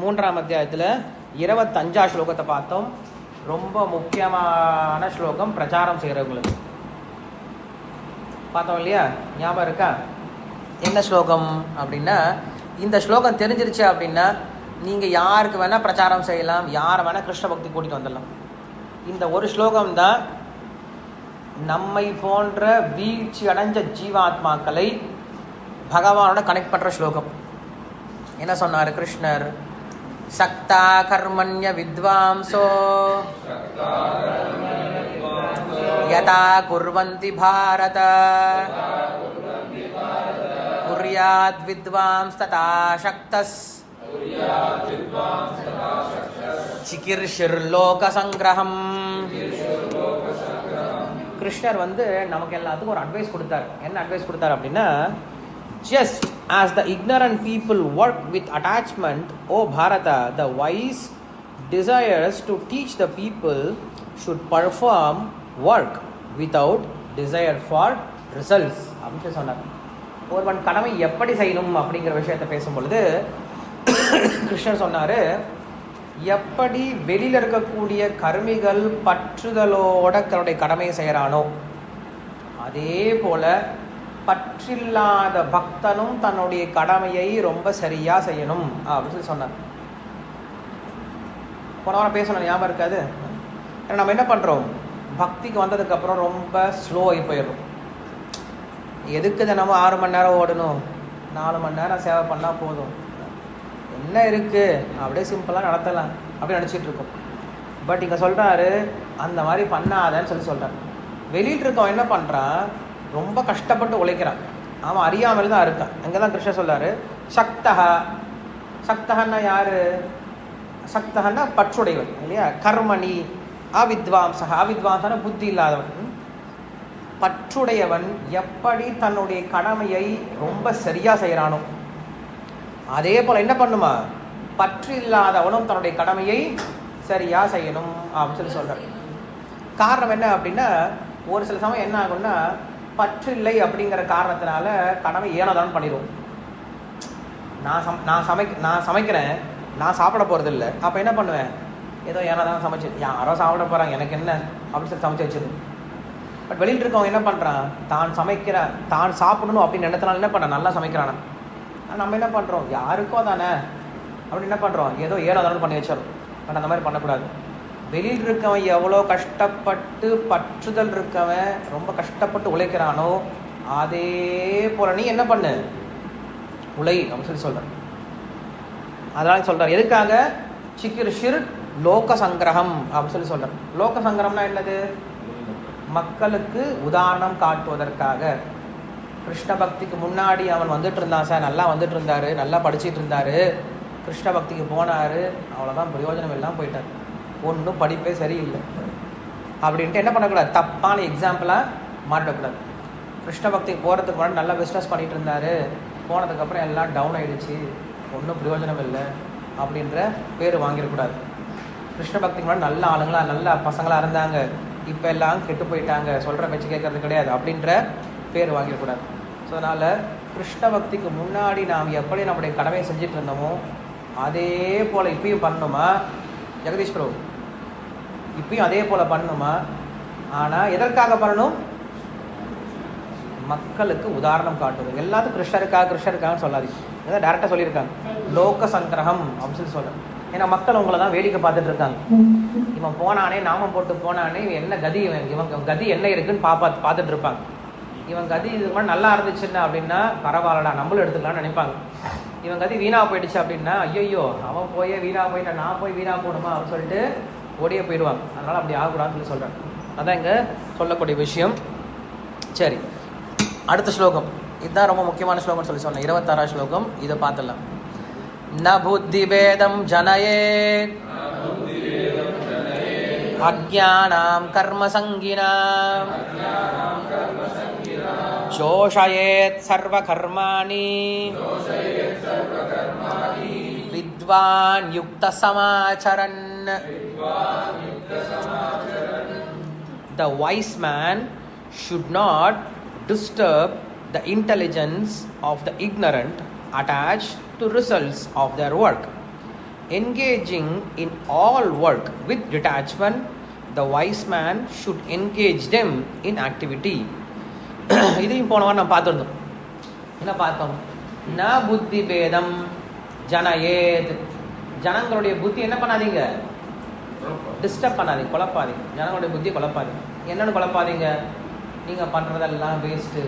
3ஆம் அத்தியாயத்தில் 25ஆம் ஸ்லோகத்தை பார்த்தோம். ரொம்ப முக்கியமான ஸ்லோகம் பிரச்சாரம் செய்கிறவங்களுக்கு பார்த்தோம் இல்லையா? ஞாபகம் இருக்கா? என்ன ஸ்லோகம் அப்படின்னா, இந்த ஸ்லோகம் தெரிஞ்சிருச்சு அப்படின்னா நீங்கள் யாருக்கு வேணால் பிரச்சாரம் செய்யலாம், யாரை வேணால் கிருஷ்ண பக்தி கூட்டிகிட்டு வந்துடலாம். இந்த ஒரு ஸ்லோகம்தான் நம்மை போன்ற வீழ்ச்சி அடைஞ்ச ஜீவாத்மாக்களை பகவானோட கனெக்ட் பண்ணுற ஸ்லோகம். என்ன சொன்னார் கிருஷ்ணர்? சக்தா கர்மண்ய வித்வாம்சோ யதா குர்வந்தி பாரத குர்யாத் வித்வாம்ஸ் ததா சக்தஸ் சிகிர்ஷிர் லோக சங்கிரகம். கிருஷ்ணர் நமக்கு எல்லாத்துக்கும் ஒரு அட்வைஸ் கொடுத்தார். என்ன அட்வைஸ் கொடுத்தார் அப்படின்னா, just as the ignorant people work with attachment, O Bharata, the wise desires to teach the people should perform work without desire for results அப்படின்னு சொன்னார். ஒருவன் கடமை எப்படி செய்யணும் அப்படிங்கிற விஷயத்தை பேசும் பொழுது கிருஷ்ணர் சொன்னார், எப்படி வெளியில் இருக்கக்கூடிய கர்மிகள் பற்றுதலோட தன்னுடைய கடமையை செய்கிறானோ அதே போல பற்றில்லாத பக்தனும் தன்னுடைய கடமையை ரொம்ப சரியா செய்யணும் அப்படின்னு சொல்லி சொன்னார். போன வாரம் பேசணும், ஞாபகம் இருக்காது? ஏன்னா நம்ம என்ன பண்ணுறோம், பக்திக்கு வந்ததுக்கப்புறம் ரொம்ப ஸ்லோ ஆகி போயிடும். எதுக்கு தினமும் 6 மணி நேரம் ஓடணும், 4 மணி நேரம் சேவை பண்ணால் போதும், என்ன இருக்குது, அப்படியே சிம்பிளாக நடத்தலாம் அப்படின்னு நினச்சிட்டு இருக்கோம். பட் இங்கே சொல்கிறாரு, அந்த மாதிரி பண்ணாதன்னு சொல்கிறார். வெளியில் இருக்கவன் என்ன பண்ணுறான், ரொம்ப கஷ்டப்பட்டு உழைக்கிறான், அவன் அறியாமல் தான் இருக்கான். அங்கே தான் கிருஷ்ணர் சொல்கிறாரு, சக்தஹா. சக்தஹன்னா யார்? சக்தஹன்னா பற்றுடையவன் இல்லையா? கர்மணி அவித்வாம்சா. அவித்வாம்சனா புத்தி இல்லாதவன். பற்றுடையவன் எப்படி தன்னுடைய கடமையை ரொம்ப சரியாக செய்கிறானோ அதே போல் என்ன பண்ணுமா, பற்று இல்லாதவனும் தன்னுடைய கடமையை சரியாக செய்யணும் அப்படின்னு சொல்கிறார். காரணம் என்ன அப்படின்னா, ஒரு சில சமயம் என்ன ஆகும்னா, பற்று இல்லை அப்படிங்கிற காரணத்தினால கடமை ஏனோதான் பண்ணிடுவோம். நான் சமைக்கிறேன், நான் சாப்பிட போகிறது இல்லை, அப்போ என்ன பண்ணுவேன், ஏதோ ஏனோதான் சமைச்சு, யாரோ சாப்பிட போகிறாங்க, எனக்கு என்ன அப்படின்னு சொல்லி சமைச்சு வச்சிருது. பட் வெளியில் இருக்கவங்க என்ன பண்ணுறான், தான் சாப்பிடணும் அப்படின்னு நினைத்தனால என்ன பண்ணுறான், நல்லா சமைக்கிறானா. நம்ம என்ன பண்ணுறோம், யாருக்கோ தானே அப்படின்னு என்ன பண்ணுறோம், ஏதோ ஏனோதானு பண்ணி வச்சிடும். பட் அந்த மாதிரி பண்ணக்கூடாது. வெளியில் இருக்கவன் எவ்வளோ கஷ்டப்பட்டு பற்றுதல் இருக்கவன் ரொம்ப கஷ்டப்பட்டு உழைக்கிறானோ அதே போல நீ என்ன பண்ணு, உழை அப்படின்னு சொல்கிறேன். அதனால சொல்கிறார், எதுக்காக? சிகிர்ஷிர் லோக சங்கிரகம் அப்படின்னு சொல்கிறார். லோக சங்கிரகம்னா என்னது? மக்களுக்கு உதாரணம் காட்டுவதற்காக. கிருஷ்ண பக்திக்கு முன்னாடி அவன் வந்துட்டு இருந்தான் சார், நல்லா வந்துட்டு இருந்தார், நல்லா படிச்சுட்டு இருந்தார். கிருஷ்ண பக்திக்கு போனார், அவ்வளோதான், பிரயோஜனம் எல்லாம் போயிட்டார், ஒன்றும் படிப்பே சரியில்லை அப்படின்ட்டு என்ன பண்ணக்கூடாது, தப்பான எக்ஸாம்பிளாக மாட்டக்கூடாது. கிருஷ்ண பக்திக்கு போகிறதுக்கு முன்னாடி நல்லா பிஸ்னஸ் பண்ணிகிட்டு இருந்தார், போனதுக்கப்புறம் எல்லாம் டவுன் ஆகிடுச்சு, ஒன்றும் பிரயோஜனம் இல்லை அப்படின்ற பேர் வாங்கிடக்கூடாது. கிருஷ்ண பக்திக்கு முன்னாடி நல்ல ஆளுங்களாக நல்ல பசங்களாக இருந்தாங்க, இப்போ எல்லாம் கெட்டு போயிட்டாங்க, சொல்கிற பேச்சு கேட்கறது கிடையாது அப்படின்ற பேர் வாங்கிடக்கூடாது. ஸோ அதனால் கிருஷ்ண பக்திக்கு முன்னாடி நாம் எப்படி நம்முடைய கடமையை செஞ்சுட்டு இருந்தோமோ அதே போல் இப்பயும் பண்ணணுமா ஜெகதீஷ் பிரபு? இப்பயும் அதே போல் பண்ணணுமா? ஆனால் எதற்காக பண்ணணும்? மக்களுக்கு உதாரணம் காட்டுவது. எல்லாத்துக்கும் கிருஷ்ணருக்காகன்னு சொல்லாதீங்க. ஏதாவது டேரெக்டாக சொல்லியிருக்காங்க, லோக சங்கிரகம் அப்படின்னு சொல்லி சொல்கிறேன். ஏன்னா மக்கள் உங்களை தான் வேடிக்கை பார்த்துட்டு இருக்காங்க. இவன் போனானே, நாமம் போட்டு போனானே, என்ன கதி, இவன் கதி என்ன இருக்குன்னு பார்த்துட்டு இருப்பாங்க. இவன் கதி இதுக்கு மாதிரி நல்லா இருந்துச்சுன்னா அப்படின்னா பரவாயில்லடா நம்மளும் எடுத்துக்கலாம்னு நினைப்பாங்க. இவன் கதி வீணாக போயிடுச்சு அப்படின்னா ஐயோ அவன் போய் வீணாக போயிட்டான், நான் போய் வீணாக போகணுமா அப்படின்னு சொல்லிட்டு ஓடியே போயிடுவாங்க. அதனால் அப்படி ஆகக்கூடாதுன்னு சொல்லி சொல்கிறேன். அதான் இங்கே சொல்லக்கூடிய விஷயம். சரி, அடுத்த ஸ்லோகம், இதுதான் ரொம்ப முக்கியமான ஸ்லோகம்னு சொல்லி சொன்னேன். 26ஆம் ஸ்லோகம், இதை பார்த்துடலாம். ந புத்தி பேதம் ஜனயேத் அஜ்ஞானாம் கர்ம சங்கினாம் சோஷயேத் சர்வ கர்மாணி வித்வான் யுக்த சமாச்சரன். The wise man should not disturb the intelligence of the ignorant attached to results of their work. engaging in all work with detachment, the wise man should engage them in activity. இதையும் போன வாரம் நம்ம பார்த்துருந்தோம். என்ன பார்த்தோம்? ந புத்தி பேதம் ஜனயேத். ஜனங்களுடைய புத்தி என்ன பண்ணாதீங்க, டிஸ்டர்ப் பண்ணாதீங்க, குழப்பாதீங்க. ஜனங்களுடைய புத்தியை குழப்பாதீங்க. என்னென்னு குழப்பாதீங்க? நீங்கள் பண்ணுறதெல்லாம் வேஸ்ட்டு,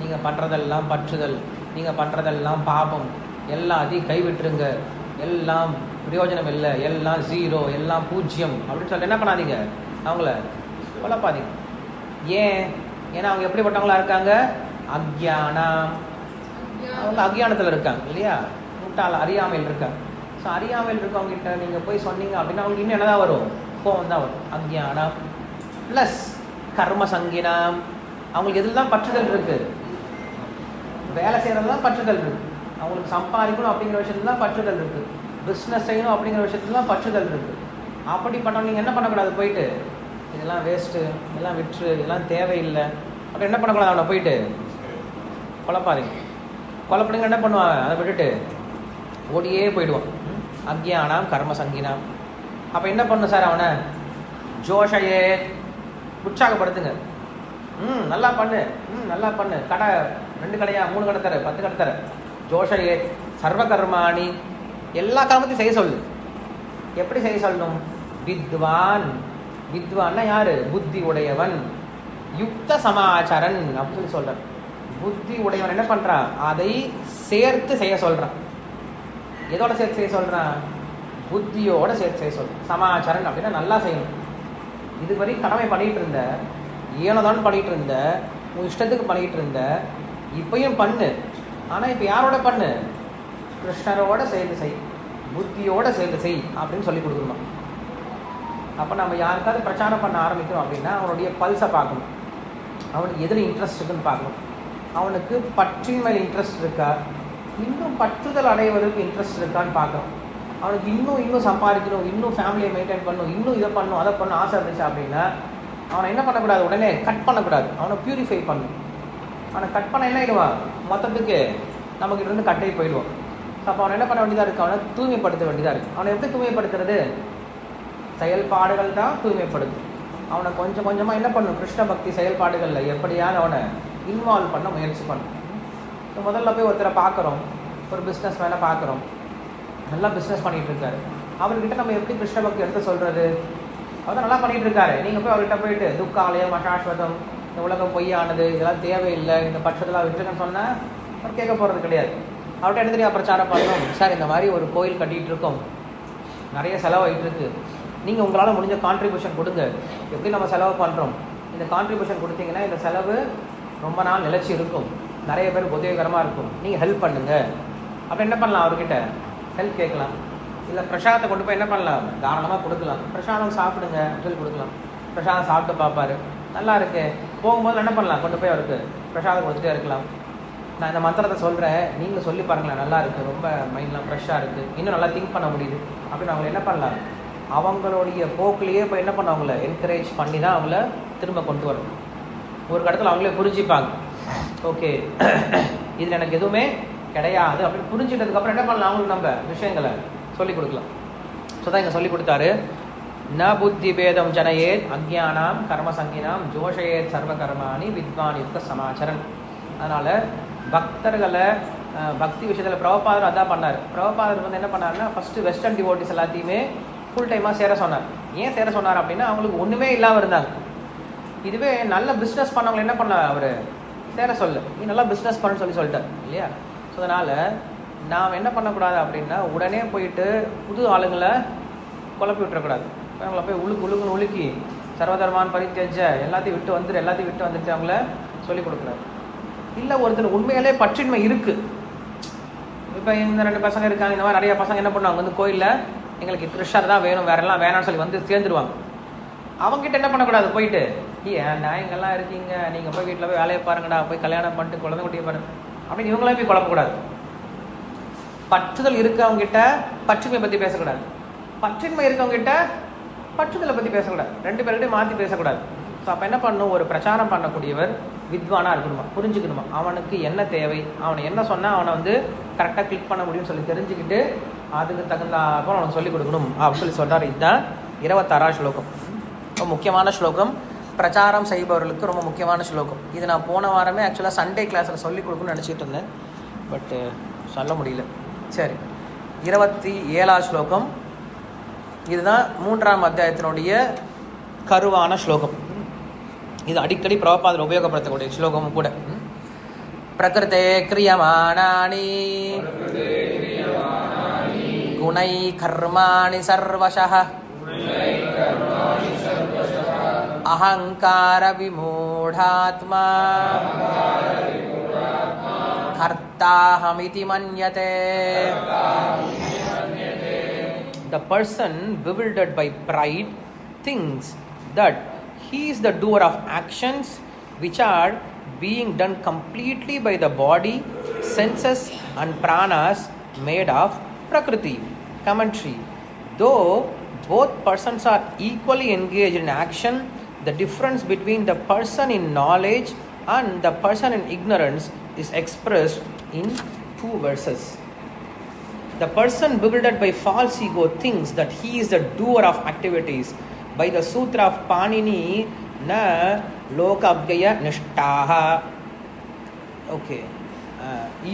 நீங்கள் பண்ணுறதெல்லாம் பற்றுதல், நீங்கள் பண்ணுறதெல்லாம் பாபம், எல்லாத்தையும் கைவிட்டுருங்க, எல்லாம் பிரயோஜனம் இல்லை, எல்லாம் ஜீரோ, எல்லாம் பூஜ்ஜியம் அப்படின்னு சொல்லிட்டு என்ன பண்ணாதீங்க, அவங்கள குழப்பாதீங்க. ஏன்னா அவங்க எப்படிப்பட்டவங்களா இருக்காங்க? அக்ஞானம். அவங்க அக்ஞானத்தில் இருக்காங்க இல்லையா, முட்டாள், அறியாமையில் இருக்காங்க. ஸோ அறியாமையில் இருக்கவங்ககிட்ட நீங்கள் போய் சொன்னீங்க அப்படின்னா அவங்களுக்கு இன்னும் என்னதான் வரும்? கோவம் தான் வரும். அக்ஞானம் ப்ளஸ் கர்ம சங்கினம். அவங்களுக்கு எதில் தான் பற்றுதல் இருக்குது? வேலை செய்கிறது தான் பற்றுதல் இருக்குது. அவங்களுக்கு சம்பாதிக்கணும் அப்படிங்கிற விஷயத்துல தான் பற்றுதல் இருக்குது. பிஸ்னஸ் செய்யணும் அப்படிங்கிற விஷயத்துல தான் பற்றுதல் இருக்குது. அப்படி பண்ணணும். நீங்கள் என்ன பண்ணக்கூடாது? போயிட்டு இதெல்லாம் வேஸ்ட்டு, இதெல்லாம் விற்று, இதெல்லாம் தேவையில்லை அப்படி என்ன பண்ணக்கூடாது? அவனை போயிட்டு குழப்பாதீங்க. குழப்பிடுங்க என்ன பண்ணுவாங்க? அதை விட்டுட்டு ஓடியே போயிடுவான். அக்ஞானம் கர்ம சங்கினம். அப்போ என்ன பண்ணணும் சார்? அவனை ஜோஷையே உற்சாகப்படுத்துங்க. நல்லா பண்ணு, நல்லா பண்ணு, கடை 2 கடையா 3 கடை தர, 10 கடை தர. ஜோஷையே சர்வ கர்மாணி, எல்லா கர்மத்தையும் செய்ய சொல்லு. எப்படி செய்ய சொல்லணும்? வித்வான். வித்வான்னா யாரு? புத்தி உடையவன். யுக்த சமாச்சாரன் அப்படின்னு சொல்றான். புத்தி உடையவன் என்ன பண்றான்? அதை சேர்த்து செய்ய சொல்றான். எதோட சேர்த்து செய்ய சொல்றான்? புத்தியோட சேர்த்து செய்ய சொல்றான். சமாச்சாரன் அப்படின்னா நல்லா செய்யணும். இதுவரை கடமை பண்ணிட்டு இருந்த, ஏனோதான் பண்ணிட்டு இருந்த, உன் இஷ்டத்துக்கு பண்ணிட்டு இருந்த, இப்பயும் பண்ணு. ஆனால் இப்போ யாரோட பண்ணு? கிருஷ்ணரோட சேர்ந்து செய், புத்தியோட சேர்ந்து செய் அப்படின்னு சொல்லி கொடுக்கணும். அப்போ நம்ம யாருக்காவது பிரச்சாரம் பண்ண ஆரம்பிக்கிறோம் அப்படின்னா அவனுடைய பல்ஸை பார்க்கணும். அவனுக்கு எதில் இன்ட்ரெஸ்ட் இருக்குன்னு பார்க்கணும். அவனுக்கு பற்றின் மேல் இன்ட்ரெஸ்ட் இருக்கா, இன்னும் பற்றுதல் அடைவதற்கு இன்ட்ரெஸ்ட் இருக்கான்னு பார்க்கணும். அவனுக்கு இன்னும் சம்பாதிக்கணும், இன்னும் ஃபேமிலியை மெயின்டைன் பண்ணணும், இன்னும் இதை பண்ணணும், அதை பண்ணணும் ஆசை இருந்துச்சு அப்படின்னா அவனை என்ன பண்ணக்கூடாது? உடனே கட் பண்ணக்கூடாது. அவனை பியூரிஃபை பண்ணணும். அவனை கட் பண்ண என்ன ஆகிடுவான்? மொத்தத்துக்கு நமக்கிட்ட இருந்து கட்டை போயிடுவான். ஸோ அப்போ அவனை என்ன பண்ண வேண்டியதாக இருக்குது? அவனை தூய்மைப்படுத்த வேண்டியதாக இருக்குது. அவனை எப்படி தூய்மைப்படுத்துறது? செயல்பாடுகள் தான் தூய்மைப்படுது. அவனை கொஞ்சம் கொஞ்சமாக என்ன பண்ணணும்? கிருஷ்ண பக்தி செயல்பாடுகளில் எப்படியாவது அவனை இன்வால்வ் பண்ண முயற்சி பண்ணணும். இப்போ முதல்ல போய் ஒருத்தரை பார்க்குறோம், ஒரு பிஸ்னஸ் மேலே பார்க்குறோம், நல்லா பிஸ்னஸ் பண்ணிகிட்டு இருக்காரு. அவர்கிட்ட நம்ம எப்படி கிருஷ்ண பக்தி எடுத்து சொல்கிறது? அவர் நல்லா பண்ணிகிட்டு இருக்காரு. நீங்கள் போய் அவர்கிட்ட போயிட்டு துக்காலயம் அசாஸ்வதம், இந்த உலகம் பொய்யானது, இதெல்லாம் தேவையில்லை, இந்த பட்சத்தெல்லாம் விட்டுருக்கேன்னு சொன்னால் அவர் கேட்க போகிறது கிடையாது. அவர்கிட்ட என்ன தெரியும் பிரச்சாரம் பண்ணணும்? சார் இந்த மாதிரி ஒரு கோயில் கட்டிகிட்டு இருக்கோம், நிறைய செலவாகிட்டு இருக்கு, நீங்கள் உங்களால் முடிஞ்ச கான்ட்ரிபியூஷன் கொடுங்க. எப்படி நம்ம செலவு பண்ணுறோம், இந்த கான்ட்ரிபியூஷன் கொடுத்தீங்கன்னா இந்த செலவு ரொம்ப நாள் நிலச்சி இருக்கும், நிறைய பேருக்கு உதவிகரமாக இருக்கும், நீங்கள் ஹெல்ப் பண்ணுங்கள். அப்போ என்ன பண்ணலாம்? அவர்கிட்ட ஹெல்ப் கேட்கலாம். இல்லை பிரசாதத்தை கொண்டு போய் என்ன பண்ணலாம்? தாராளமாக கொடுக்கலாம். பிரசாதம் சாப்பிடுங்க சொல்லி கொடுக்கலாம். பிரசாதம் சாப்பிட்டு பார்ப்பார், நல்லா இருக்கு. போகும்போது என்ன பண்ணலாம்? கொண்டு போய் அவருக்கு பிரசாதம் கொடுத்துட்டே இருக்கலாம். நான் இந்த மந்திரத்தை சொல்கிறேன், நீங்கள் சொல்லி பாருங்களேன், நல்லா இருக்குது, ரொம்ப மைண்ட்லாம் ஃப்ரெஷ்ஷாக இருக்குது, இன்னும் நல்லா திங்க் பண்ண முடியுது அப்படின்னு அவங்க என்ன பண்ணலாம்? அவங்களுடைய போக்கிலேயே இப்போ என்ன பண்ண அவங்கள என்கரேஜ் பண்ணி தான் அவங்கள திரும்ப கொண்டு வரணும். ஒரு இடத்துல அவங்களே புரிஞ்சுப்பாங்க, ஓகே இதில் எனக்கு எதுவுமே கிடையாது அப்படின்னு புரிஞ்சுட்டதுக்கப்புறம் என்ன பண்ணலாம்? அவங்களுக்கு நம்ம விஷயங்களை சொல்லிக் கொடுக்கலாம். ஸோ தான் இங்கே சொல்லி கொடுத்தாரு, ந புத்தி பேதம் ஜனயேத் அக்ஞானாம் கர்ம சங்கினாம் ஜோஷயேத் சர்வ கர்மாணி வித்வான் யுக்த சமாச்சரன். அதனால் பக்தர்களை பக்தி விஷயத்தில் பிரபுபாதர் அதான் பண்ணார். பிரபுபாதர் வந்து என்ன பண்ணாருன்னா ஃபஸ்ட்டு வெஸ்டர்ன் டிவோட்டிஸ் எல்லாத்தையுமே ஃபுல் டைமாக சேர சொன்னார். ஏன் சேர சொன்னார் அப்படின்னா அவங்களுக்கு ஒன்றுமே இல்லாமல் இருந்தாங்க. இதுவே நல்ல பிஸ்னஸ் பண்ணவங்களை என்ன பண்ண அவர் சேர சொல்ல, நீ நல்லா பிஸ்னஸ் பண்ணு சொல்லிட்டார் இல்லையா? ஸோ அதனால் நாம் என்ன பண்ணக்கூடாது அப்படின்னா உடனே போயிட்டு புது ஆளுங்களை குழப்பி விட்டுறக்கூடாது. அவங்கள போய் உழுக்குன்னு உலுக்கி சர்வதர்மான் பரித்தேஜ எல்லாத்தையும் விட்டு வந்துட்டு அவங்கள சொல்லிக் கொடுக்குறாரு. இல்லை ஒருத்தர் உண்மையிலே பற்றின்மை இருக்குது. இப்போ இந்த 2 பசங்க இருக்காங்க, இந்த மாதிரி நிறைய பசங்க என்ன பண்ணுவாங்க, வந்து கோயிலில் எங்களுக்கு கிருஷ்ணர் தான் வேணும், வேறெல்லாம் வேணாம்னு சொல்லி வந்து சேர்ந்துருவாங்க. அவங்ககிட்ட என்ன பண்ணக்கூடாது? போயிட்டு ஏன்டா இங்கெல்லாம் இருக்கீங்க, நீங்கள் போய் வீட்டில் போய் வேலையை பாருங்கடா, போய் கல்யாணம் பண்ணிட்டு குழந்தை குட்டியை பாருங்க அப்படின்னு இவங்களாம் போய் குழப்பக்கூடாது. பற்றுதல் இருக்கவங்ககிட்ட பற்றுமை பற்றி பேசக்கூடாது, பற்றின்மை இருக்கவங்ககிட்ட பற்றுதலை பற்றி பேசக்கூடாது, 2 பேர்கிட்ட மாற்றி பேசக்கூடாது. ஸோ அப்போ என்ன பண்ணணும்? ஒரு பிரச்சாரம் பண்ணக்கூடியவர் வித்வானாக இருக்கணுமா, புரிஞ்சுக்கணுமா, அவனுக்கு என்ன தேவை, அவனை என்ன சொன்னால் அவனை வந்து கரெக்டாக கிளிக் பண்ண முடியும்னு சொல்லி தெரிஞ்சுக்கிட்டு அதுக்கு தகுந்த அப்புறம் அவனுக்கு சொல்லிக் கொடுக்கணும் அப்படின்னு சொல்கிறார். இதுதான் 26ஆம் ஸ்லோகம். ரொம்ப முக்கியமான ஸ்லோகம், பிரச்சாரம் செய்பவர்களுக்கு ரொம்ப முக்கியமான ஸ்லோகம். இது நான் போன வாரமே ஆக்சுவலாக சண்டே கிளாஸில் சொல்லிக் கொடுக்கணும்னு நினச்சிட்டு இருந்தேன், பட்டு சொல்ல முடியல. சரி, 27ஆம் ஸ்லோகம். இதுதான் 3ஆம் அத்தியாயத்தினுடைய கருவான ஸ்லோகம். இது அடிக்கடி பிரபுபாதர் உபயோகப்படுத்தக்கூடிய ஸ்லோகமும் கூட. பிரகிருதே கிரியமானானி குணை கர்மாணி சர்வசஹ அஹங்கார விமூಢாத்மா கர்த்தாஹமிதி மன்யதே. The person bewildered by pride thinks that he is the doer of actions which are being done completely by the body, senses and pranas made of Prakriti. Commentary. Though both persons are equally engaged in action, the difference between the person in knowledge and the person in ignorance is expressed in 2 verses. The person bewildered by false ego thinks that he is the doer of activities. By the sutra of Panini, na lokabhyaya nishtaha. Okay.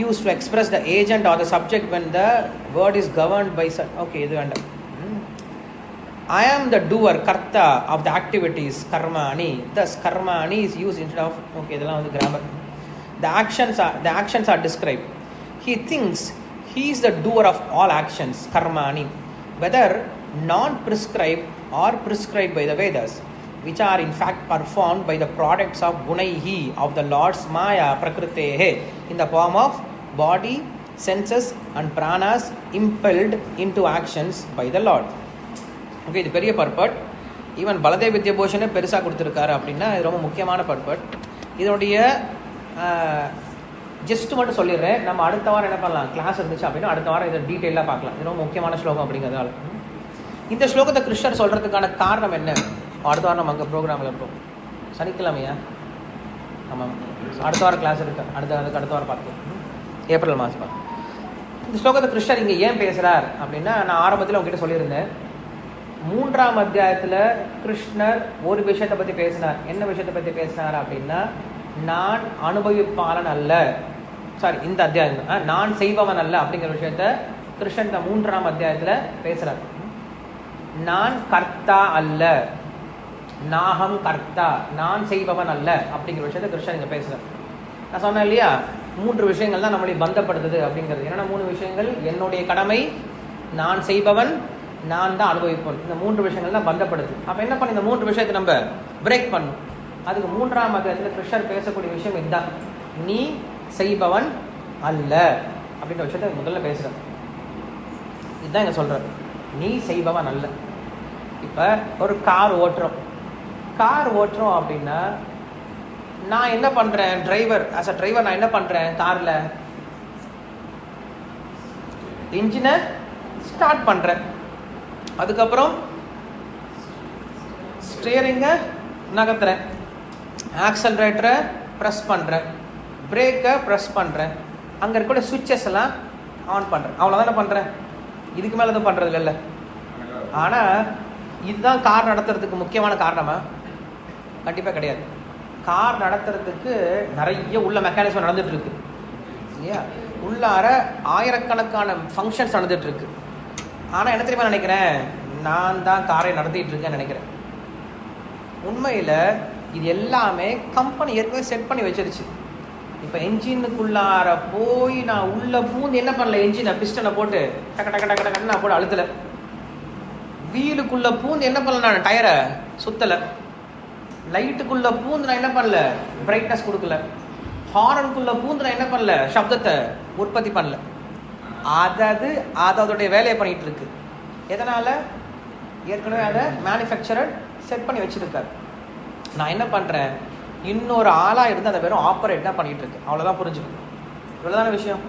Used to express the agent or the subject when the word is governed by okay, idu venda. I am the doer, karta of the activities, karmani. Thus karmani is used instead of okay, idella vandu grammar. The actions are described. He thinks he is the doer of all actions, karmani, whether non-prescribed or prescribed by the Vedas, which are in fact performed by the products of gunaihi, of the Lord's maya prakritehe, in the form of body, senses and pranas impelled into actions by the Lord. Okay, இது பெரிய பர்பட். Even பலதேவ வித்யபூஷனே பெருசாக கொடுத்துருக்காரு அப்படின்னா இது ரொம்ப முக்கியமான பர்பட். இதனுடைய just மட்டும் சொல்லிடுறேன். நம்ம அடுத்த வாரம் என்ன பண்ணலாம், கிளாஸ் இருந்துச்சு அப்படின்னா அடுத்த வாரம் இதை டீட்டெயிலாக பார்க்கலாம். இது ரொம்ப முக்கியமான ஸ்லோகம் அப்படிங்கிறதால. இந்த ஸ்லோகத்தை கிருஷ்ணர் சொல்கிறதுக்கான காரணம் என்ன? அடுத்த வாரம் நம்ம அங்கே ப்ரோக்ராமில் இருப்போம். சனிக்கிழமையா? ஆமாம், அடுத்த வாரம் கிளாஸ் இருக்கு. அடுத்த வாரம் பார்த்துக்கலாம், ஏப்ரல் மாதம். இந்த ஸ்லோகத்தை கிருஷ்ணர் இங்கே ஏன் பேசுகிறார் அப்படின்னா, நான் ஆரம்பத்தில் உங்ககிட்ட சொல்லியிருந்தேன், 3ஆம் அத்தியாயத்தில் கிருஷ்ணர் ஒரு விஷயத்தை பற்றி பேசினார். என்ன விஷயத்தை பற்றி பேசினார் அப்படின்னா, நான் அனுபவிப்பாளன் அல்ல, சாரி இந்த அத்தியாயம் நான் செய்பவன் அல்ல அப்படிங்கிற விஷயத்த கிருஷ்ணன் இந்த 3ஆம் அத்தியாயத்தில் பேசுகிறார். நான் கர்த்தா அல்ல, நாகம் கர்த்தா, நான் செய்பவன் அல்ல அப்படிங்கிற விஷயத்த கிருஷ்ணன் இங்கே பேசுகிறார். நான் சொன்னேன் இல்லையா, 3 விஷயங்கள் தான் நம்மளை பந்தப்படுத்துது அப்படிங்கிறது. என்னென்ன 3 விஷயங்கள்? என்னுடைய கடமை, நான் செய்பவன், நான் தான் அனுபவிப்பேன். இந்த 3 விஷயங்கள் தான் பந்தப்படுது. அப்போ என்ன பண்ண, இந்த 3 விஷயத்தை நம்ம பிரேக் பண்ணும். அதுக்கு 3ஆம் அத்தியாயத்தில் கிருஷ்ணர் பேசக்கூடிய விஷயம் இதுதான், நீ செய்பவன் அல்ல அப்படின்ற விஷயத்த முதல்ல பேசுகிறேன். இதுதான் இங்கே சொல்கிறார், நீ செய்பவன் அல்ல. இப்போ ஒரு கார் ஓட்டுறோம் அப்படின்னா நான் என்ன பண்ணுறேன், டிரைவர், ஆஸ் அ டிரைவர் நான் என்ன பண்ணுறேன், காரில் இன்ஜினை ஸ்டார்ட் பண்ணுறேன், அதுக்கப்புறம் ஸ்டியரிங்கை நகர்த்துறேன், ஆக்சலரேட்டரை ப்ரெஸ் பண்ணுறேன், பிரேக்கை ப்ரெஸ் பண்ணுறேன், அங்கே இருக்கக்கூடிய சுவிட்சஸ் எல்லாம் ஆன் பண்ணுறேன். அவ்வளோதானே பண்ணுறேன், இதுக்கு மேலே எதுவும் பண்ணுறது இல்லை. ஆனால் இதுதான் கார் நடத்துறதுக்கு முக்கியமான காரணமா? கண்டிப்பாக கிடையாது. கார் நடத்துறதுக்கு நிறைய உள்ள மெக்கானிசம் நடந்துட்டு இருக்கு இல்லையா, உள்ளார ஆயிரக்கணக்கான ஃபங்க்ஷன்ஸ் நடந்துட்டு இருக்கு. ஆனால் என்ன தெரியுமா நினைக்கிறேன், நான் தான் காரை நடத்திட்டு இருக்கேன்னு நினைக்கிறேன். உண்மையில் இது எல்லாமே கம்பெனி ஏற்கனவே செட் பண்ணி வச்சிருச்சு. இப்போ என்ஜினுக்குள்ளார போய் நான் உள்ள பூந்து என்ன பண்ணல, என்ஜினை பிஸ்டனை போட்டு டக்க டக்க டக்க டக்குன்னு நான் போட்டு அழுத்தலை. வீலுக்குள்ளே பூந்து என்ன பண்ணல, நான் டயரை சுத்தலை. லைட்டுக்குள்ளே பூந்து நான் என்ன பண்ணல, பிரைட்னஸ் கொடுக்கல. ஹாரனுக்குள்ளே பூந்து நான் என்ன பண்ணல, சப்தத்தை உற்பத்தி பண்ணல. அதோடைய வேலையை பண்ணிகிட்டு இருக்கு. எதனால்? ஏற்கனவே அதை மேனுஃபேக்சரர் செட் பண்ணி வச்சுருக்காரு. நான் என்ன பண்ணுறேன், இன்னொரு ஆளாக இருந்து அதை வெறும் ஆப்ரேட் தான் பண்ணிகிட்டு இருக்கு. அவ்வளோதான், புரிஞ்சுக்கணும். இவ்வளோதான விஷயம்.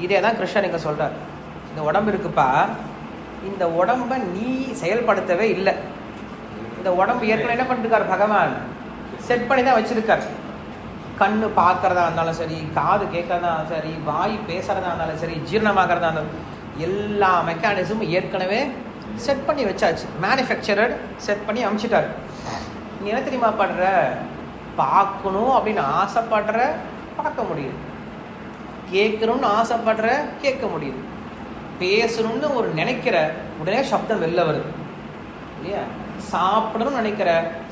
இதே தான் கிருஷ்ணன் இங்கே சொல்கிறார். இந்த உடம்பு இருக்குப்பா, இந்த உடம்பை நீ செயல்படுத்தவே இல்லை. இந்த உடம்பு ஏற்கனவே என்ன பண்ணிருக்காரு, பகவான் செட் பண்ணி தான் வச்சுருக்கார். கண்ணு பார்க்குறதா இருந்தாலும் சரி, காது கேட்கறதா இருந்தாலும் சரி, வாய் பேசுகிறதா இருந்தாலும் சரி, ஜீரணமாகறதா இருந்தாலும் எல்லா மெக்கானிசமும் ஏற்கனவே செட் பண்ணி வச்சாச்சு. மேனுஃபேக்சரர் செட் பண்ணி அமுச்சிட்டார். நீ என்ன தெரியுமா படுற, பார்க்கணும் அப்படின்னு ஆசைப்படுற, பார்க்க முடியுது. கேட்கணும்னு ஆசைப்படுற, கேட்க முடியுது. பேசணும்னு ஒரு நினைக்கிற, உடனே சப்தம் வெளில வருது இல்லையா? சாப்பிடணும்னு நினைக்கிற,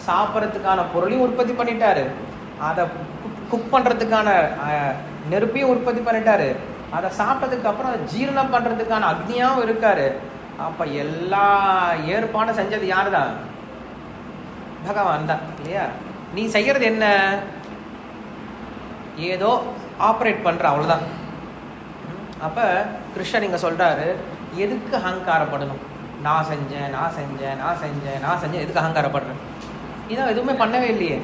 சாப்பிட்றதுக்கான பொருளையும் உற்பத்தி பண்ணிட்டாரு. அதை குக் பண்ணுறதுக்கான நெருப்பையும் உற்பத்தி பண்ணிட்டாரு. அதை சாப்பிட்டதுக்கு அப்புறம் அதை ஜீரணம் பண்ணுறதுக்கான அக்னியாகவும் இருக்காரு. அப்போ எல்லா ஏற்பாடும் செஞ்சது யாரு தான்? பகவான் தான் இல்லையா? நீ செய்கிறது என்ன? ஏதோ ஆப்ரேட் பண்ணுற, அவ்வளோதான். அப்போ கிருஷ்ணர் இங்கே சொல்கிறாரு, எதுக்கு அகங்காரப்படணும்? நான் செஞ்சேன், நான் செஞ்சேன், நான் செஞ்சேன், நான் செஞ்சேன், எதுக்கு அகங்காரப்படுறேன்? இதான் எதுவுமே பண்ணவே இல்லையே.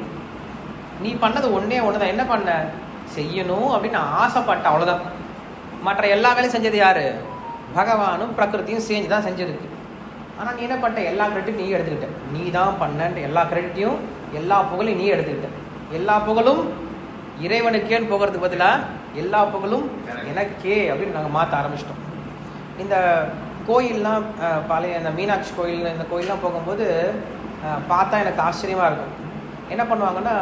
நீ பண்ணது ஒன்றே ஒன்று தான். என்ன பண்ண? செய்யணும் அப்படின்னு ஆசைப்பட்ட, அவ்வளோதான். மற்ற எல்லா வேலையும் செஞ்சது யார்? பகவானும் பிரகிருத்தியும் சேர்ந்து தான் செஞ்சிருக்கு. ஆனால் நீ என்ன பண்ண? எல்லா கிரெடிட்டும் நீ எடுத்துக்கிட்ட. நீ தான் பண்ணன்ற எல்லா கிரெடிட்டையும், எல்லா புகழையும் நீ எடுத்துக்கிட்ட. எல்லா புகழும் இறைவனுக்கேன்னு போகிறதுக்கு பதிலாக எல்லா புகழும் எனக்கே அப்படின்னு நாங்கள் மாற்ற ஆரம்பிச்சிட்டோம். இந்த கோயிலெலாம், பழைய இந்த மீனாட்சி கோயில், இந்த கோயிலெலாம் போகும்போது பார்த்தா எனக்கு ஆச்சரியமாக இருக்கும். என்ன பண்ணுவாங்கன்னா,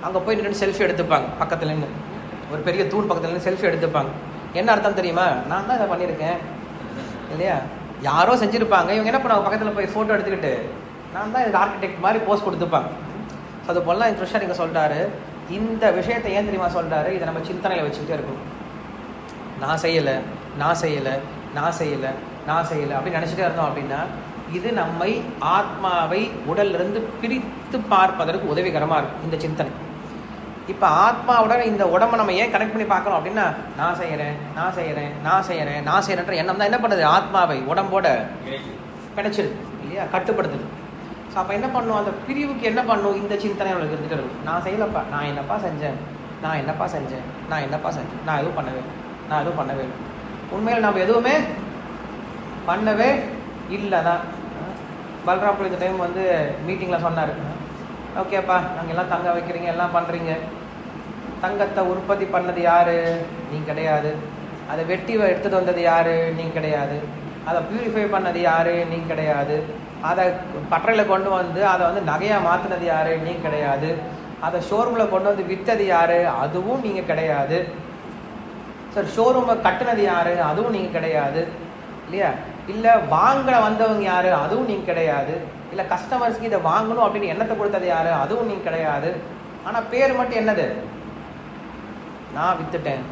அங்கே போய் நின்று செல்ஃபி எடுத்துப்பாங்க. பக்கத்தில் நின்று, ஒரு பெரிய தூண் பக்கத்தில் நின்று செல்ஃபி எடுத்துப்பாங்க. என்ன அர்த்தம் தெரியுமா? நான் தான் இதை பண்ணியிருக்கேன் இல்லையா? யாரோ செஞ்சுருப்பாங்க, இவங்க என்ன பண்ணுவாங்க? பக்கத்தில் போய் ஃபோட்டோ எடுத்துக்கிட்டு நான் தான் இதுக்கு ஆர்கிடெக்ட் மாதிரி போஸ்ட் கொடுத்துப்பாங்க. ஸோ அது போலாம் கிருஷ்ணர் இங்கே சொல்கிறாரு. இந்த விஷயத்தை ஏன் தெரியுமா சொல்கிறாரு? இதை நம்ம சிந்தனையில் வச்சுக்கிட்டே இருக்கணும். நான் செய்யலை, நான் செய்யலை, நான் செய்யலை, நான் செய்யலை அப்படின்னு நினச்சிட்டே இருந்தோம் அப்படின்னா, இது நம்மை ஆத்மாவை உடலிருந்து பிரித்து பார்ப்பதற்கு உதவிகரமாக இருக்கும் இந்த சிந்தனை. இப்போ ஆத்மாவுடன் இந்த உடம்பை நம்ம ஏன் கனெக்ட் பண்ணி பார்க்கணும் அப்படின்னா, நான் செய்கிறேன், நான் செய்கிறேன், நான் செய்கிறேன், நான் செய்கிறேன்ற எண்ணம் தான் என்ன பண்ணுது? ஆத்மாவை உடம்போட பிணைச்சிடுது இல்லையா? கட்டுப்படுத்துது. ஸோ அப்போ என்ன பண்ணும்? அந்த பிரிவுக்கு என்ன பண்ணும்? இந்த சிந்தனை அவளுக்கு இருந்துகிட்டு இருக்கும். நான் செய்யலப்பா, நான் என்னப்பா செஞ்சேன், நான் என்னப்பா செஞ்சேன், நான் என்னப்பா செஞ்சேன், நான் எதுவும் பண்ணவே இல்லை, நான் எதுவும் பண்ணவே இல்லை. உண்மையில் நம்ம எதுவுமே பண்ணவே இல்லை தான். பல்ராம் இந்த டைம் வந்து மீட்டிங்கில் சொன்னார், ஓகேப்பா நாங்கள் எல்லாம் தங்க வைக்கிறீங்க, எல்லாம் பண்ணுறீங்க, தங்கத்தை உற்பத்தி பண்ணது யார்? நீங்கள் கிடையாது. அதை வெட்டி எடுத்துகிட்டு வந்தது யார்? நீங்கள் கிடையாது. அதை ப்யூரிஃபை பண்ணது யார்? நீங்கள் கிடையாது. அதை பட்டறையில் கொண்டு வந்து அதை வந்து நகையாக மாற்றினது யார்? நீங்கள் கிடையாது. அதை ஷோரூமில் கொண்டு வந்து விற்றது யார்? அதுவும் நீங்கள் கிடையாது. சார் ஷோரூமை கட்டினது யார்? அதுவும் நீங்கள் கிடையாது இல்லையா? இல்லை வாங்க வந்தவங்க யார்? அதுவும் நீங்கள் கிடையாது. இல்லை கஸ்டமர்ஸ்க்கு இதை வாங்கணும் அப்படின்னு எண்ணத்தை கொடுத்தது யார்? அதுவும் நீங்கள் கிடையாது. ஆனால் பேர் மட்டும் என்னது? நான் வித்துட்டேன்,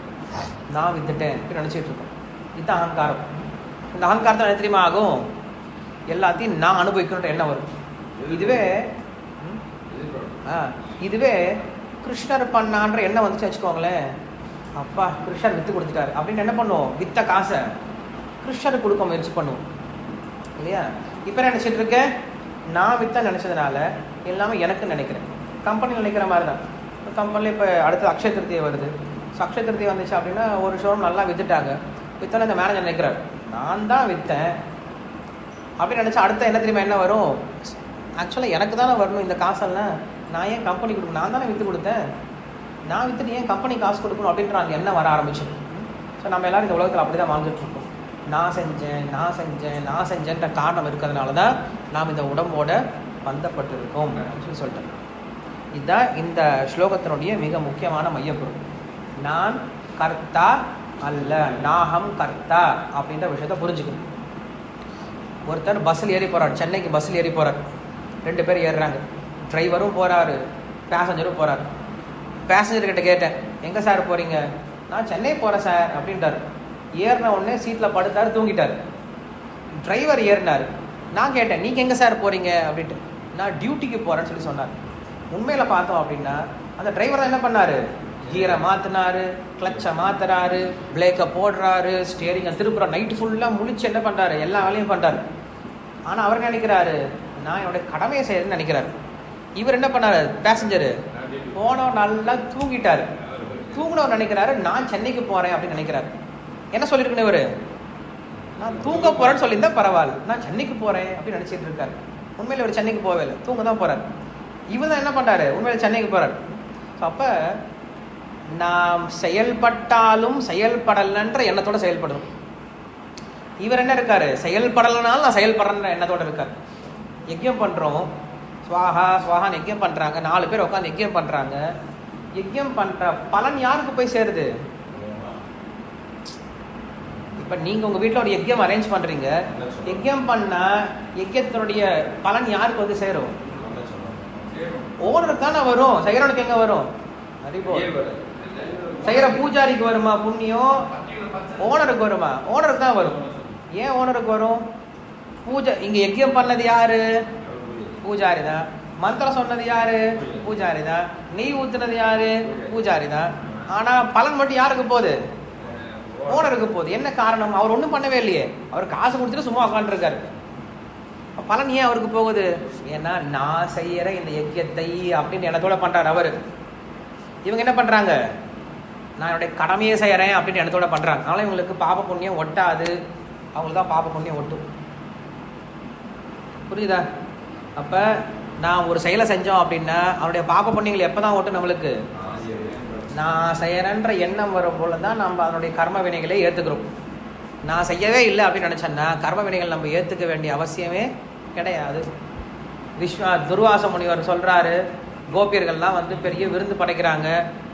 நான் வித்துட்டேன் அப்படின்னு நினச்சிட்டு இருக்கோம். இதுதான் அகங்காரம். இந்த அகங்காரத்தை என்ன தெரியுமா ஆகும்? எல்லாத்தையும் நான் அனுபவிக்கணுன்ற எண்ணம் வரும். இதுவே கிருஷ்ணர் பண்ணான்ற எண்ணம் வந்துச்சு வச்சுக்கோங்களேன், அப்பா கிருஷ்ணர் வித்து கொடுத்துட்டாரு அப்படின்னு என்ன பண்ணுவோம்? வித்த காசை கிருஷ்ணருக்கு கொடுக்க முயற்சி பண்ணுவோம் இல்லையா? இப்போ என்ன நினச்சிட்டு இருக்கேன்? நான் வித்த நினச்சதுனால எல்லாமே எனக்கு நினைக்கிறேன். கம்பெனியில் நினைக்கிற மாதிரி தான். கம்பெனியில் இப்போ அடுத்து அக்ஷய திருத்தியை வருது. ஸோ அக்ஷய திருத்தியை வந்துச்சு அப்படின்னா ஒரு ஷோரூம் நல்லா வித்துட்டாங்க. வித்தோன்னே இந்த மேனேஜர் நினைக்கிறார், நான் தான் விற்றேன் அப்படின்னு நினச்சா அடுத்த என்ன தெரியுமா என்ன வரும்? ஆக்சுவலாக எனக்கு தானே வரணும் இந்த காசெல்லாம், நான் ஏன் கம்பெனி கொடுக்கணும்? நான் தானே விற்று கொடுத்தேன், நான் விற்றுட்டு ஏன் கம்பெனி காசு கொடுக்கணும் அப்படின்ற அந்த எண்ணம் வர ஆரம்பிச்சிடும். ஸோ நம்ம எல்லோரும் இந்த உலகத்தில் அப்படி தான் வாழ்ந்துட்டுருக்கோம். நான் செஞ்சேன், நான் செஞ்சேன், நான் செஞ்சேன்ற காரணம் இருக்கிறதுனால தான் நாம் இந்த உடம்போட பந்தப்பட்டிருக்கோம் அப்படின்னு சொல்லிட்டேன். இதுதான் இந்த ஸ்லோகத்தினுடைய மிக முக்கியமான மையப்பொருள். நான் கர்த்தா அல்ல, நாகம் கர்த்தா அப்படின்ற விஷயத்த புரிஞ்சுக்கணும். ஒருத்தர் பஸ்ஸில் ஏறி போகிறார், சென்னைக்கு பஸ்ஸில் ஏறி போகிறார். 2 பேர் ஏறுறாங்க, டிரைவரும் போகிறாரு, பேசஞ்சரும் போகிறார். பேசஞ்சர்கிட்ட கேட்டேன், எங்கே சார் போகிறீங்க? நான் சென்னை போகிறேன் சார் அப்படின்ட்டார். ஏறின உடனே சீட்டில் படுத்தார், தூங்கிட்டார். டிரைவர் ஏறினார். நான் கேட்டேன், நீங்கள் எங்கே சார் போகிறீங்க அப்படின்ட்டு. நான் டியூட்டிக்கு போகிறேன்னு சொல்லி சொன்னார். உண்மையில் பார்த்தோம் அப்படின்னா அந்த டிரைவர் தான் என்ன பண்ணார்? கீரை மாற்றினாரு, கிளச்சை மாற்றுறாரு, பிரேக்கை போடுறாரு, ஸ்டியரிங்கை திருப்புறாரு, நைட்டு ஃபுல்லாக முழிச்சு என்ன பண்ணுறாரு? எல்லா வேலையும் பண்ணுறாரு. ஆனால் அவர் நினைக்கிறாரு, நான் என்னுடைய கடமையை செய்யறேன்னு நினைக்கிறாரு. இவர் என்ன பண்ணாரு? பேசஞ்சரு போனவர் நல்லா தூங்கிட்டார். தூங்கினவர் நினைக்கிறாரு நான் சென்னைக்கு போகிறேன் அப்படின்னு நினைக்கிறாரு. என்ன சொல்லியிருக்கணும் இவர்? நான் தூங்க போகிறேன்னு சொல்லியிருந்தா பரவாயில்ல, நான் சென்னைக்கு போகிறேன் அப்படின்னு நினச்சிட்டு இருக்காரு. உண்மையில் இவர் சென்னைக்கு போகவே இல்லை, தூங்க தான் போகிறார். இவர் தான் என்ன பண்ணுறாரு? உண்மையில் சென்னைக்கு போகிறார். ஸோ அப்போ நாம் செயல்பட்டாலும் செயல்படலைன்ற எண்ணத்தோடு செயல்படணும். இவர் என்ன இருக்காரு, செயல்படலைனாலும் நான் செயல்படுறேன்ற எண்ணத்தோட இருக்காரு. யஜ்யம் பண்றோம், ஸ்வாஹா ஸ்வாஹான்னு யஜ்யம் பண்றாங்க, 4 பேர் உட்காந்து யஜ்யம் பண்றாங்க. யஜ்யம் பண்ற பலன் யாருக்கு போய் சேருது? இப்ப நீங்க உங்க வீட்டுல ஒரு யஜ்யம் அரேஞ்ச் பண்றீங்க, யஜ்யம் பண்ணா யஜ்யத்தினுடைய பலன் யாருக்கு வந்து சேரும்? ஓனருக்கு தானே வரும், செய்யறவனுக்கு எங்க வரும்? செய்யற பூஜாரிக்கு வருமா புண்ணியம்? ஓனருக்கு வருமா? ஓனருக்கு தான் வரும். ஏன் ஓனருக்கு வரும்? பூஜை இங்க யஜ்யம் பண்ணது யாரு? பூஜாரி தான். மந்திரம் சொன்னது யாரு? பூஜாரி தான். நெய் ஊத்துனது யாரு? பூஜாரி தான். ஆனா பலன் மட்டும் யாருக்கு போகுது? ஓனருக்கு போகுது. என்ன காரணம்? அவர் ஒன்றும் பண்ணவே இல்லையே, அவர் காசு கொடுத்துட்டு சும்மா உட்காந்துருக்காரு. பலன் ஏன் அவருக்கு போகுது? ஏன்னா நான் செய்யற இந்த யஜ்யத்தை அப்படின்னு எண்ணத்தோட பண்றாரு அவரு. இவங்க என்ன பண்றாங்க? நான் என்னுடைய கடமையை செய்யறேன் அப்படின்னு எண்ணத்தோட பண்றாங்க. அதனால இவங்களுக்கு பாப புண்ணியம் ஒட்டாது, அவங்களுக்கு தான் பாப புண்ணியம் ஒட்டும். புரியுதா? அப்ப நான் ஒரு செயலை செஞ்சோம் அப்படின்னா அவருடைய பாப புண்ணியங்கள் எப்பதான் ஓட்டும் நம்மளுக்கு? நான் செய்யறேன்ற எண்ணம் வரும் போலதான் நம்ம அதனுடைய கர்ம வினைகளை ஏத்துக்கிறோம். நான் செய்யவே இல்லை அப்படின்னு நினைச்சேன்னா கர்ம வினைகள் நம்ம ஏத்துக்க வேண்டிய அவசியமே கிடையாது. துர்வாச முனிவர் சொல்றாரு, கோபியர்கள்லாம் வந்து பெரிய விருந்து படைக்கிறாங்க,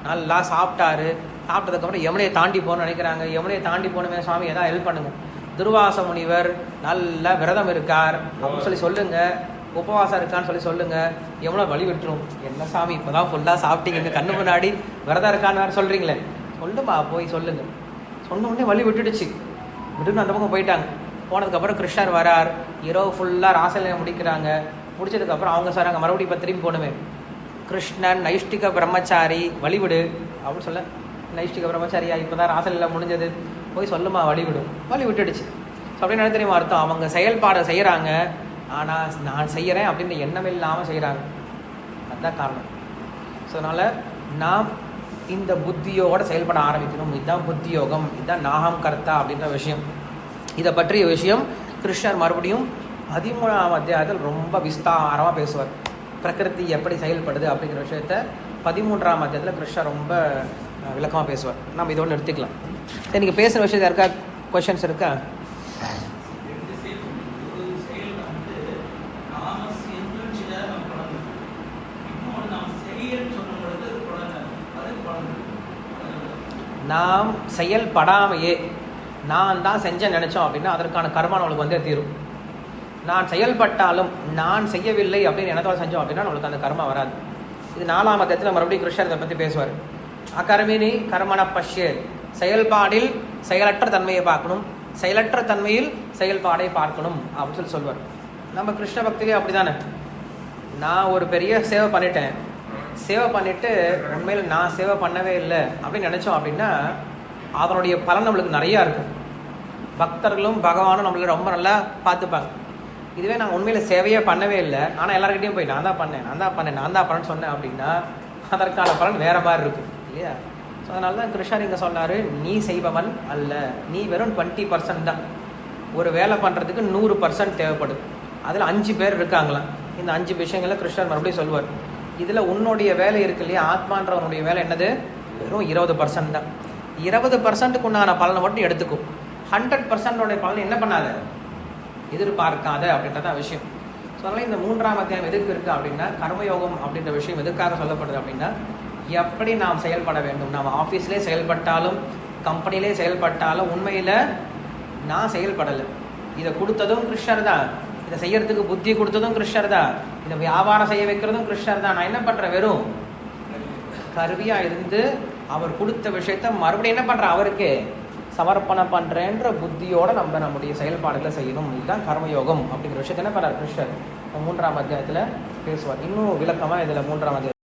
நல்லா சாப்பிட்டாரு. சாப்பிட்டதுக்கப்புறம் யமுனையை தாண்டி போகணும்னு நினைக்கிறாங்க. யமுனையை தாண்டி போகணுமே சுவாமி, ஏதாவது ஹெல்ப் பண்ணுங்க. துர்வாச முனிவர் நல்ல விரதம் இருக்கார் அப்படின்னு சொல்லுங்க, உபவாசம் இருக்கான்னு சொல்லுங்க, யமுனை வழி விட்டுரும். என்ன சாமி இப்போதான் ஃபுல்லாக சாப்பிட்டீங்க, கண்ணு முன்னாடி விரதம் இருக்கான்னு வேறு சொல்கிறீங்களே, சொல்லுமா போய் சொல்லுங்க. சொன்ன உடனே வழி விட்டுடுச்சு. விட்டுன்னு அந்த பக்கம் போயிட்டாங்க. போனதுக்கப்புறம் கிருஷ்ணர் வரார், இரவு ஃபுல்லாக ராசலையை முடிக்கிறாங்க. முடிச்சதுக்கப்புறம் அவங்க சொல்கிறாங்க, மறுபடியும் இப்போ திரும்பி போகணுமே. கிருஷ்ணன் நைஷ்டிக பிரம்மச்சாரி, வழிவிடு அப்படின்னு சொல்ல, நைஷ்டிக பிரம்மச்சாரியா இப்போ தான் ராசலையில் முடிஞ்சது, போய் சொல்லுமா வழிவிடும். வழி விட்டுடுச்சு. ஸோ அப்படின்னு என்ன தெரியுமா அர்த்தம்? அவங்க செயல்பாடை செய்கிறாங்க, ஆனால் நான் செய்கிறேன் அப்படின்ற எண்ணம் இல்லாமல் செய்கிறாங்க. அதுதான் காரணம். ஸோ அதனால் நாம் இந்த புத்தியோடு செயல்பட ஆரம்பிக்கணும். இதுதான் புத்தி யோகம், இதுதான் நாகம் கர்த்தா அப்படின்ற விஷயம். இதை பற்றிய விஷயம் கிருஷ்ணர் மறுபடியும் 13ஆம் அத்தியாயத்தில் ரொம்ப விஸ்தாரமாக பேசுவார். பிரகிருதி எப்படி செயல்படுது அப்படிங்கிற விஷயத்த 13ஆம் அத்தியாயத்தில் கிருஷ்ணர் ரொம்ப விளக்கமாக பேசுவார். நம்ம இதோடு நிறுத்திக்கலாம். நீங்கள் பேசுகிற விஷயத்தில் இருக்கா கொஷின்ஸ் இருக்கா? நாம் செயல்படாமையே நான் தான் செஞ்சேன்னு நினச்சோம் அப்படின்னா அதற்கான கர்மா நம்மளுக்கு வந்தே தீரும். நான் செயல்பட்டாலும் நான் செய்யவில்லை அப்படின்னு எண்ணத்தோட செஞ்சோம் அப்படின்னா நம்மளுக்கு அந்த கர்மா வராது. இது 4ஆம் அத்தியாயத்தில் மறுபடியும் கிருஷ்ணர் இதை பற்றி பேசுவார். அகர்மினி கர்மண பஷ்யே, செயல்பாடில் செயலற்ற தன்மையை பார்க்கணும், செயலற்ற தன்மையில் செயல்பாடை பார்க்கணும் அப்படின்னு சொல்லுவார். நம்ம கிருஷ்ண பக்தியிலே அப்படி தானே, நான் ஒரு பெரிய சேவை பண்ணிட்டேன், சேவை பண்ணிவிட்டு உண்மையில் நான் சேவை பண்ணவே இல்லை அப்படின்னு நினச்சோம் அப்படின்னா அதனுடைய பலன் நம்மளுக்கு நிறையா இருக்கும். பக்தர்களும் பகவானும் நம்மளை ரொம்ப நல்லா பார்த்துப்பாங்க. இதுவே நாங்கள் உண்மையில் சேவையே பண்ணவே இல்லை, ஆனால் எல்லாருக்கிட்டையும் போய் நான் தான் பண்ணேன்னு சொன்னேன் அப்படின்னா அதற்கான பலன் வேறு மாதிரி இருக்கும் இல்லையா? ஸோ அதனால தான் கிருஷ்ணர் இங்கே சொன்னார், நீ செய்பவன் அல்ல, நீ வெறும் 20% தான். ஒரு வேலை பண்ணுறதுக்கு 100% தேவைப்படுது. அதில் 5 பேர் இருக்காங்களாம். இந்த 5 விஷயங்களை கிருஷ்ணர் மறுபடியும் சொல்லுவார். இதில் உன்னுடைய வேலை இருக்கு இல்லையா, ஆத்மான்றவனுடைய வேலை என்னது? வெறும் 20% தான். 20%க்கு உண்டான பலனை மட்டும் எடுத்துக்கும். 100% பலனை என்ன பண்ணாத, எதிர்பார்க்காத அப்படின்றதான் விஷயம். ஸோ அதனால் இந்த 3ஆம் அத்தியாயம் எதுக்கு இருக்குது அப்படின்னா, கர்மயோகம் அப்படின்ற விஷயம் எதுக்காக சொல்லப்படுது அப்படின்னா, எப்படி நாம் செயல்பட வேண்டும். நாம் ஆஃபீஸ்லேயே செயல்பட்டாலும் கம்பெனிலே செயல்பட்டாலும் உண்மையில் நான் செயல்படலை, இதை கொடுத்ததும் கிருஷ்ணர் தான், இதை செய்யறதுக்கு புத்தி கொடுத்ததும் கிருஷ்ணர் தான், இதை வியாபாரம் செய்ய வைக்கிறதும் கிருஷ்ணர் தான். நான் என்ன பண்ணுறேன், வெறும் கருவியாக இருந்து அவர் கொடுத்த விஷயத்த மறுபடியும் என்ன பண்ணுறேன், அவருக்கே சமர்ப்பணம் பண்ணுறேன்ற புத்தியோடு நம்ம நம்முடைய செயல்பாடுகளை செய்யணும். இதுதான் கர்மயோகம் அப்படிங்கிற விஷயத்த என்ன பண்ணுறார் கிருஷ்ணர் 3ஆம் அத்தியாயத்தில் பேசுவார். இன்னும் விளக்கமாக இதில் 3ஆம் அத்தியாயம்